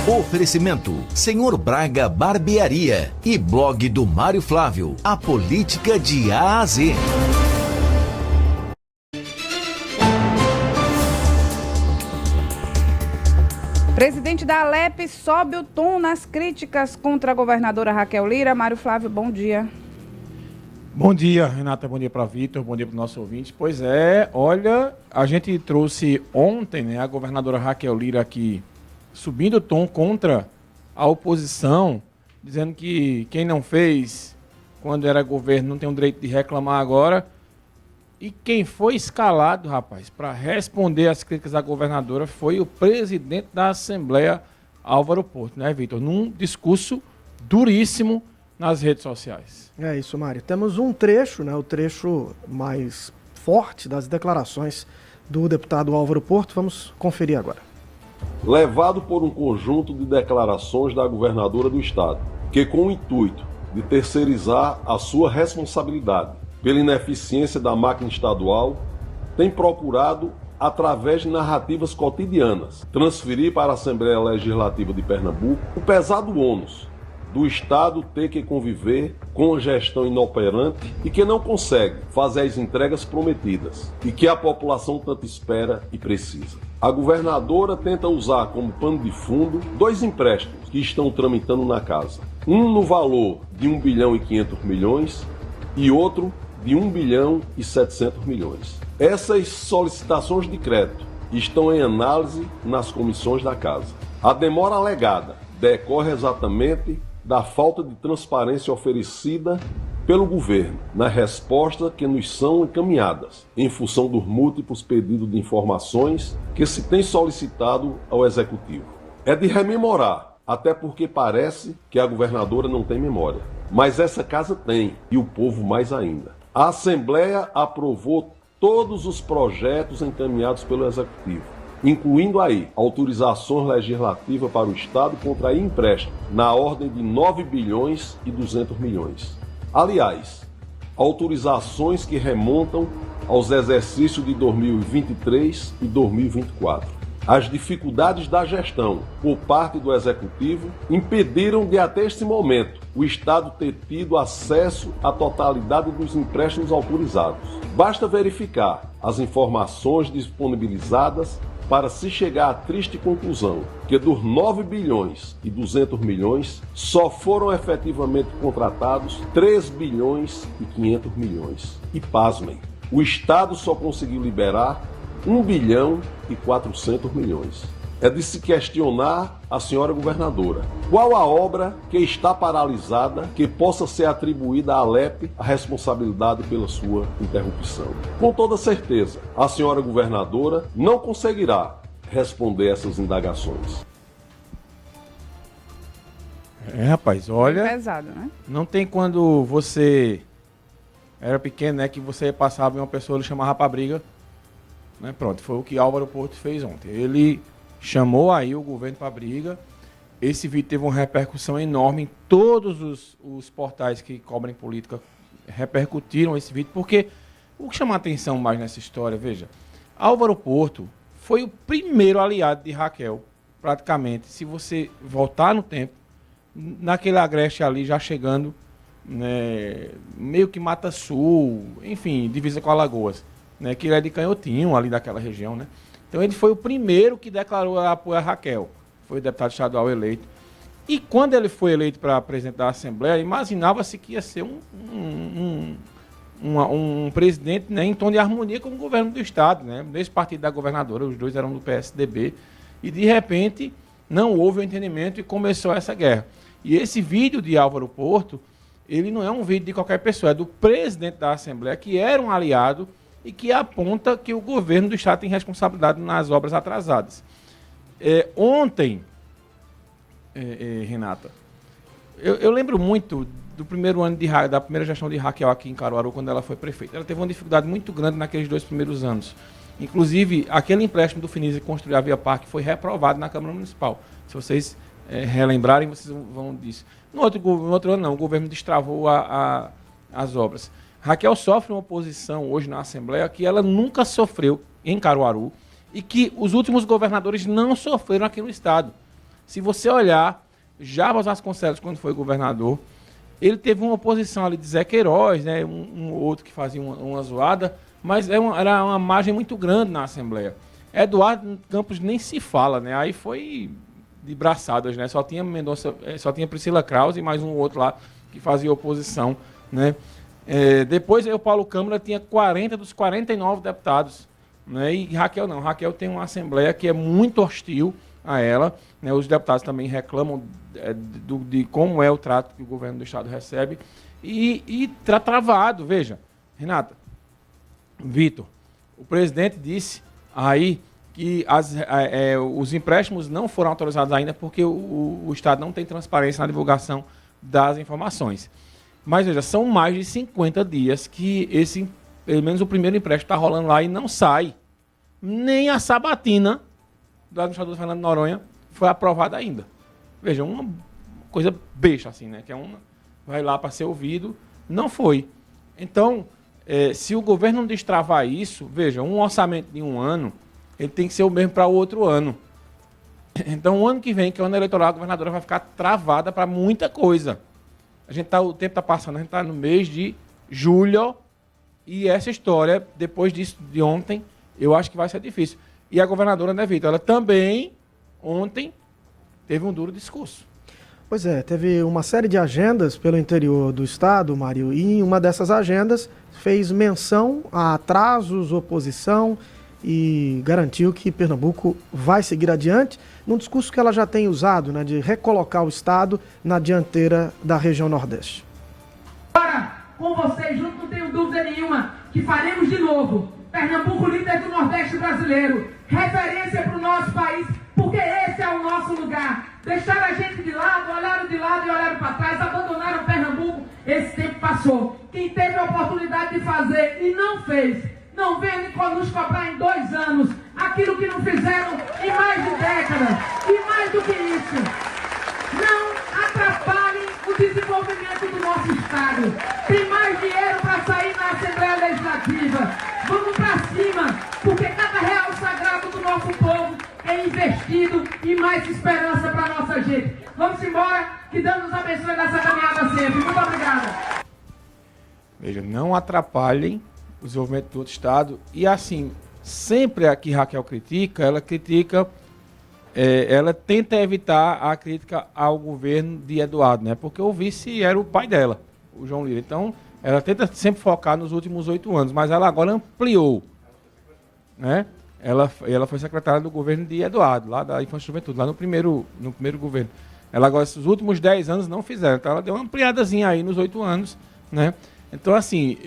Oferecimento: Senhor Braga Barbearia e blog do Mário Flávio. A política de A a Z. Presidente da Alep sobe o tom nas críticas contra a governadora Raquel Lira. Mário Flávio, bom dia. Bom dia, Renata, bom dia para Vitor, bom dia para o nosso ouvinte. Pois é, olha, a gente trouxe ontem, né, a governadora Raquel Lira aqui subindo o tom contra a oposição, dizendo que quem não fez quando era governo não tem o direito de reclamar agora. E quem foi escalado, rapaz, para responder às críticas da governadora foi o presidente da Assembleia, Álvaro Porto, né, Vitor? Num discurso duríssimo nas redes sociais. É isso, Mário. Temos um trecho, né, o trecho mais forte das declarações do deputado Álvaro Porto. Vamos conferir agora. Levado por um conjunto de declarações da governadora do estado, que com o intuito de terceirizar a sua responsabilidade pela ineficiência da máquina estadual, tem procurado, através de narrativas cotidianas, transferir para a Assembleia Legislativa de Pernambuco o pesado ônus do Estado ter que conviver com a gestão inoperante e que não consegue fazer as entregas prometidas e que a população tanto espera e precisa. A governadora tenta usar como pano de fundo dois empréstimos que estão tramitando na casa. Um no valor de 1 bilhão e 500 milhões e outro de 1 bilhão e 700 milhões. Essas solicitações de crédito estão em análise nas comissões da casa. A demora alegada decorre exatamente da falta de transparência oferecida pelo governo na resposta que nos são encaminhadas, em função dos múltiplos pedidos de informações que se tem solicitado ao Executivo. É de rememorar, até porque parece que a governadora não tem memória. Mas essa casa tem, e o povo mais ainda. A Assembleia aprovou todos os projetos encaminhados pelo Executivo, incluindo aí autorizações legislativas para o Estado contrair empréstimo na ordem de 9 bilhões e 200 milhões. Aliás, autorizações que remontam aos exercícios de 2023 e 2024. As dificuldades da gestão por parte do Executivo impediram de até este momento o Estado ter tido acesso à totalidade dos empréstimos autorizados. Basta verificar as informações disponibilizadas para se chegar à triste conclusão que dos 9 bilhões e 200 milhões só foram efetivamente contratados 3 bilhões e 500 milhões. E pasmem, o Estado só conseguiu liberar 1 bilhão e 400 milhões. É de se questionar a senhora governadora. Qual a obra que está paralisada que possa ser atribuída à Alep a responsabilidade pela sua interrupção? Com toda certeza, a senhora governadora não conseguirá responder essas indagações. Rapaz, olha... É pesado, né? Não tem quando você era pequeno, né, que você passava e uma pessoa lhe chamava pra briga, né? Pronto, foi o que Álvaro Porto fez ontem. Ele chamou aí o governo para briga. Esse vídeo teve uma repercussão enorme em todos os portais que cobrem política, repercutiram esse vídeo, porque o que chama a atenção mais nessa história, veja, Álvaro Porto foi o primeiro aliado de Raquel, praticamente, se você voltar no tempo, naquele agreste ali, já chegando, né, meio que Mata Sul, enfim, divisa com Alagoas, né, que ele é de Canhotinho, ali daquela região, né? Então ele foi o primeiro que declarou apoio a Raquel, foi o deputado estadual eleito. E quando ele foi eleito para presidente da Assembleia, imaginava-se que ia ser um presidente, né, em tom de harmonia com o governo do estado, né? Nesse partido da governadora, os dois eram do PSDB, e de repente não houve o entendimento e começou essa guerra. E esse vídeo de Álvaro Porto, ele não é um vídeo de qualquer pessoa, é do presidente da Assembleia, que era um aliado e que aponta que o governo do estado tem responsabilidade nas obras atrasadas. Ontem, Renata, eu lembro muito do primeiro ano da primeira gestão de Raquel aqui em Caruaru, quando ela foi prefeita. Ela teve uma dificuldade muito grande naqueles 2 primeiros anos. Inclusive, aquele empréstimo do Finisa que construiu a Via Parque foi reprovado na Câmara Municipal. Se vocês relembrarem, vocês vão disso. No outro ano, não, o governo destravou as obras. Raquel sofre uma oposição hoje na Assembleia que ela nunca sofreu em Caruaru e que os últimos governadores não sofreram aqui no estado. Se você olhar, Jarbas Vasconcelos, quando foi governador, ele teve uma oposição ali de Zé Queiroz, né, um outro que fazia uma zoada, mas era uma margem muito grande na Assembleia. Eduardo Campos nem se fala, né? Aí foi de braçadas, né? Só tinha Mendonça, só tinha Priscila Krause e mais um outro lá que fazia oposição, né? Depois o Paulo Câmara tinha 40 dos 49 deputados, né? E Raquel não. Raquel tem uma Assembleia que é muito hostil a ela, né? Os deputados também reclamam de como é o trato que o governo do estado recebe e tá travado. Veja, Renata, Vitor, o presidente disse aí que os empréstimos não foram autorizados ainda porque o Estado não tem transparência na divulgação das informações. Mas, veja, são mais de 50 dias que pelo menos o primeiro empréstimo está rolando lá e não sai. Nem a sabatina do administrador Fernando Noronha foi aprovada ainda. Veja, uma coisa besta assim, né? Que vai lá para ser ouvido, não foi. Então, se o governo não destravar isso, veja, um orçamento de um ano, ele tem que ser o mesmo para o outro ano. Então, o ano que vem, que é o ano eleitoral, a governadora vai ficar travada para muita coisa. O tempo está passando, a gente está no mês de julho, e essa história, depois disso, de ontem, eu acho que vai ser difícil. E a governadora, né, Vitor, ela também, ontem, teve um duro discurso. Pois é, teve uma série de agendas pelo interior do estado, Mário, e em uma dessas agendas fez menção a atrasos, oposição, e garantiu que Pernambuco vai seguir adiante, num discurso que ela já tem usado, né, de recolocar o estado na dianteira da região Nordeste. Agora, com vocês, junto, não tenho dúvida nenhuma, que faremos de novo Pernambuco líder do Nordeste brasileiro, referência para o nosso país, porque esse é o nosso lugar. Deixaram a gente de lado e olharam para trás, abandonaram Pernambuco, esse tempo passou. Quem teve a oportunidade de fazer e não fez, não venha nos cobrar em 2 anos aquilo que não fizeram em mais de décadas. E mais do que isso, não atrapalhem o desenvolvimento do nosso estado. Tem mais dinheiro para sair na Assembleia Legislativa. Vamos para cima, porque cada real sagrado do nosso povo é investido e mais esperança para a nossa gente. Vamos embora, que Deus nos abençoe nessa caminhada sempre. Muito obrigada. Veja, não atrapalhem o desenvolvimento do outro estado. E assim, sempre a que Raquel critica, ela tenta evitar a crítica ao governo de Eduardo, né? Porque o vice era o pai dela, o João Lira. Então, ela tenta sempre focar nos últimos 8 anos, mas ela agora ampliou, né? Ela foi secretária do governo de Eduardo, lá da Infância e Juventude, lá no primeiro governo. Ela agora, esses últimos 10 anos não fizeram, então ela deu uma ampliadazinha aí nos 8 anos, né? Então, assim,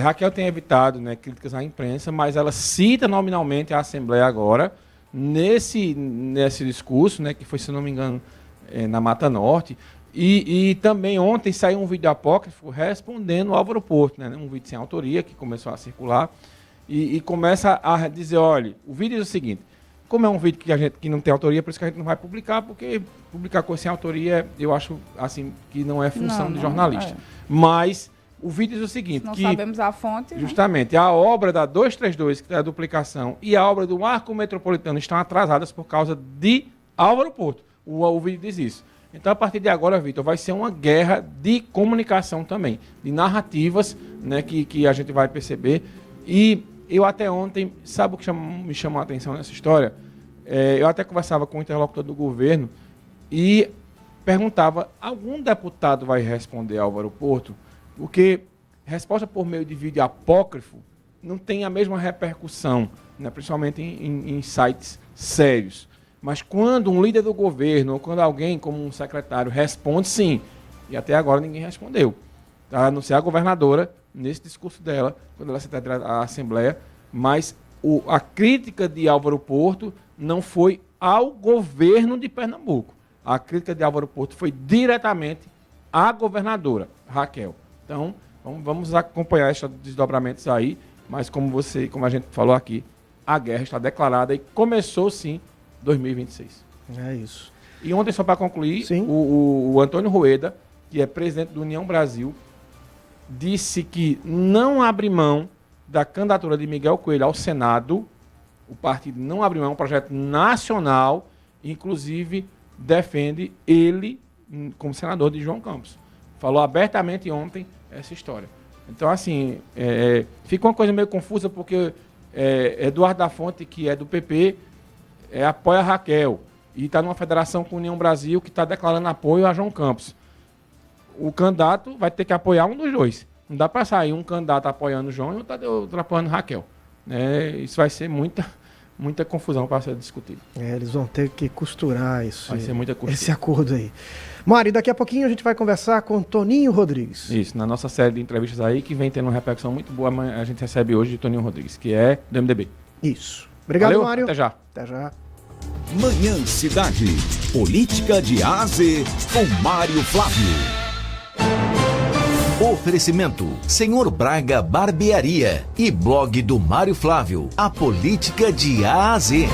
Raquel tem evitado, né, críticas à imprensa, mas ela cita nominalmente a Assembleia agora, nesse discurso, né, que foi, se não me engano, na Mata Norte, e também ontem saiu um vídeo apócrifo respondendo ao Álvaro Porto, né, um vídeo sem autoria, que começou a circular, e começa a dizer, olha, o vídeo diz o seguinte, como é um vídeo que não tem autoria, por isso que a gente não vai publicar, porque publicar coisa sem autoria, eu acho, assim, que não é função de jornalista. Mas o vídeo diz o seguinte, não que sabemos a fonte. justamente, a obra da 232, que é a duplicação, e a obra do Marco Metropolitano estão atrasadas por causa de Álvaro Porto. O vídeo diz isso. Então, a partir de agora, Vitor, vai ser uma guerra de comunicação também, de narrativas, né, que a gente vai perceber. E eu até ontem, sabe o que me chamou a atenção nessa história? Eu até conversava com o interlocutor do governo e perguntava, algum deputado vai responder a Álvaro Porto? Porque resposta por meio de vídeo apócrifo não tem a mesma repercussão, né, principalmente em sites sérios. Mas quando um líder do governo, ou quando alguém, como um secretário, responde, sim. E até agora ninguém respondeu. A não ser a governadora, nesse discurso dela, quando ela se trata à Assembleia, mas a crítica de Álvaro Porto não foi ao governo de Pernambuco. A crítica de Álvaro Porto foi diretamente à governadora, Raquel. Então, vamos acompanhar esses desdobramentos aí, mas como a gente falou aqui, a guerra está declarada e começou sim 2026. É isso. E ontem, só para concluir, o Antônio Rueda, que é presidente do União Brasil, disse que não abre mão da candidatura de Miguel Coelho ao Senado. O partido não abre mão, um projeto nacional, inclusive defende ele como senador de João Campos. Falou abertamente ontem essa história. Então, assim, fica uma coisa meio confusa, porque Eduardo da Fonte, que é do PP, apoia a Raquel e está numa federação com a União Brasil que está declarando apoio a João Campos. O candidato vai ter que apoiar um dos dois. Não dá para sair um candidato apoiando o João e outro apoiando a Raquel. Isso vai ser muita confusão para ser discutido. Eles vão ter que costurar isso. Vai ser muita costura. Esse acordo aí. Mário, daqui a pouquinho a gente vai conversar com Toninho Rodrigues. Isso, na nossa série de entrevistas aí, que vem tendo uma repercussão muito boa, a gente recebe hoje de Toninho Rodrigues, que é do MDB. Isso. Obrigado, Valeu, Mário. até já. Até já. Manhã Cidade. Política de A a Z com Mário Flávio. Oferecimento: Senhor Braga Barbearia e blog do Mário Flávio. A política de A a Z.